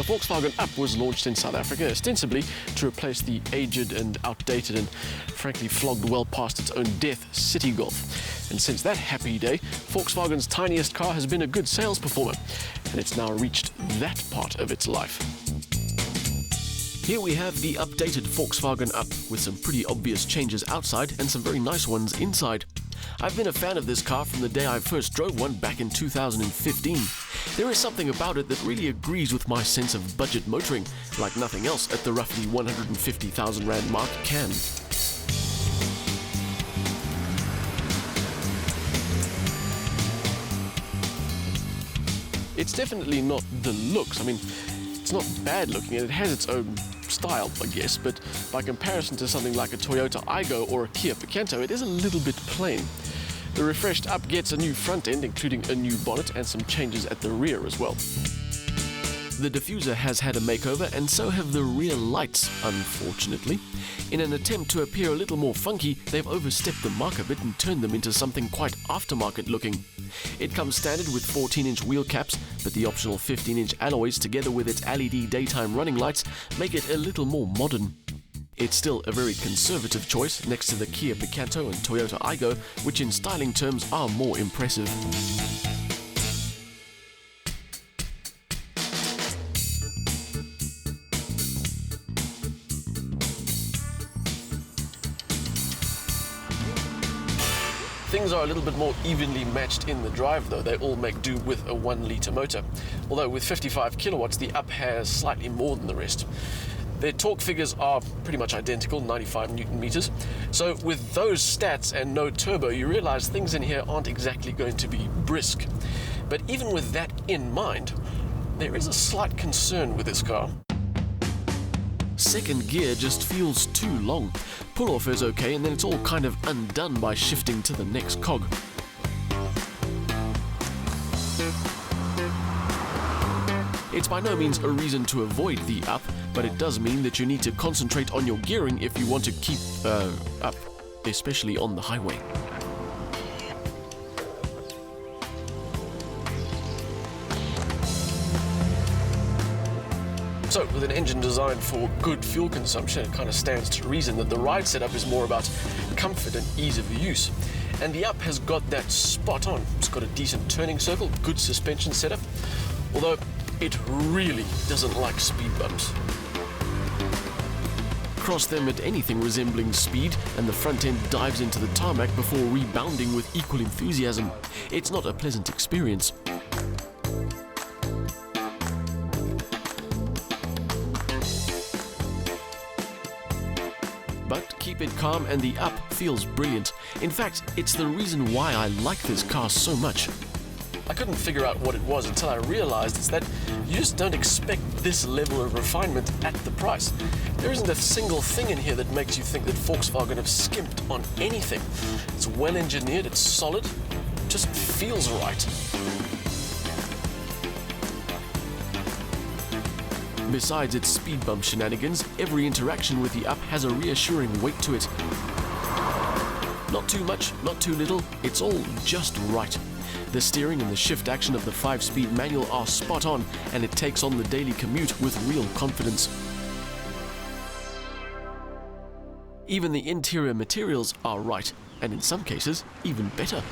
Volkswagen Up was launched in South Africa ostensibly to replace the aged and outdated and frankly flogged well past its own death City Golf. And since that happy day, Volkswagen's tiniest car has been a good sales performer, and it's now reached that part of its life. Here we have the updated Volkswagen Up with some pretty obvious changes outside and some very nice ones inside. I've been a fan of this car from the day I first drove one back in 2015. There is something about it that really agrees with my sense of budget motoring, like nothing else at the roughly 150,000 Rand mark can. It's definitely not the looks. I mean, it's not bad looking, and it has its own style, I guess, but by comparison to something like a Toyota Aygo or a Kia Picanto, it is a little bit plain. The refreshed Up gets a new front end, including a new bonnet and some changes at the rear as well. The diffuser has had a makeover, and so have the rear lights, unfortunately. In an attempt to appear a little more funky, they've overstepped the mark a bit and turned them into something quite aftermarket looking. It comes standard with 14-inch wheel caps, but the optional 15-inch alloys together with its LED daytime running lights make it a little more modern. It's still a very conservative choice next to the Kia Picanto and Toyota Aygo, which in styling terms are more impressive. Things are a little bit more evenly matched in the drive though. They all make do with a 1-litre motor. Although with 55 kilowatts, the Up has slightly more than the rest. Their torque figures are pretty much identical, 95 Newton meters. So with those stats and no turbo, you realize things in here aren't exactly going to be brisk. But even with that in mind, there is a slight concern with this car. Second gear just feels too long. Pull-off is okay, and then it's all kind of undone by shifting to the next cog. It's by no means a reason to avoid the Up, but it does mean that you need to concentrate on your gearing if you want to keep up, especially on the highway. So, with an engine designed for good fuel consumption, it kind of stands to reason that the ride setup is more about comfort and ease of use. And the Up has got that spot on. It's got a decent turning circle, good suspension setup, although it really doesn't like speed bumps. Cross them at anything resembling speed, and the front end dives into the tarmac before rebounding with equal enthusiasm. It's not a pleasant experience. But keep it calm and the Up feels brilliant. In fact, it's the reason why I like this car so much. I couldn't figure out what it was until I realized it's that you just don't expect this level of refinement at the price. There isn't a single thing in here that makes you think that Volkswagen have skimped on anything. It's well engineered, it's solid, it just feels right. Besides its speed bump shenanigans, every interaction with the Up has a reassuring weight to it. Not too much, not too little, it's all just right. The steering and the shift action of the 5-speed manual are spot on, and it takes on the daily commute with real confidence. Even the interior materials are right, and in some cases, even better.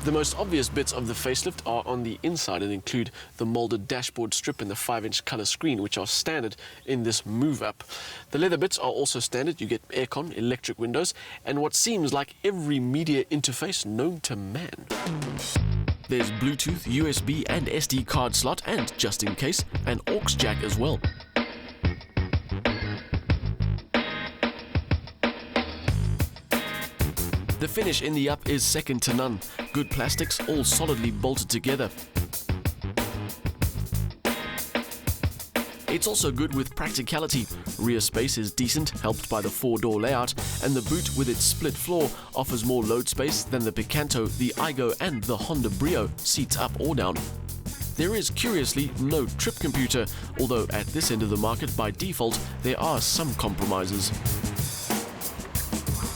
The most obvious bits of the facelift are on the inside and include the molded dashboard strip and the 5-inch color screen, which are standard in this move Up. The leather bits are also standard. You get aircon, electric windows, and what seems like every media interface known to man. There's Bluetooth, USB and SD card slot, and, just in case, an aux jack as well. The finish in the Up is second to none. Good plastics, all solidly bolted together. It's also good with practicality. Rear space is decent, helped by the 4-door layout, and the boot with its split floor offers more load space than the Picanto, the Aygo and the Honda Brio, seats up or down. There is, curiously, no trip computer, although at this end of the market by default there are some compromises.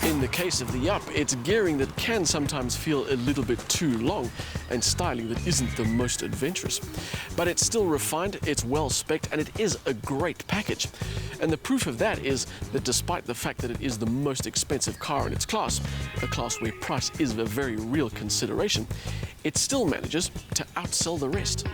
In the case of the Up, it's gearing that can sometimes feel a little bit too long and styling that isn't the most adventurous. But it's still refined, it's well spec'd, and it is a great package. And the proof of that is that despite the fact that it is the most expensive car in its class, a class where price is a very real consideration, it still manages to outsell the rest.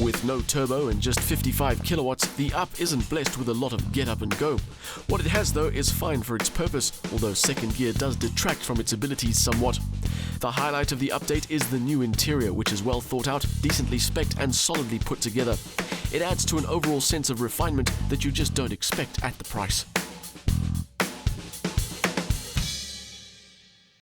With no turbo and just 55 kilowatts, the Up isn't blessed with a lot of get up and go. What it has though is fine for its purpose, although second gear does detract from its abilities somewhat. The highlight of the update is the new interior, which is well thought out, decently spec'd and solidly put together. It adds to an overall sense of refinement that you just don't expect at the price.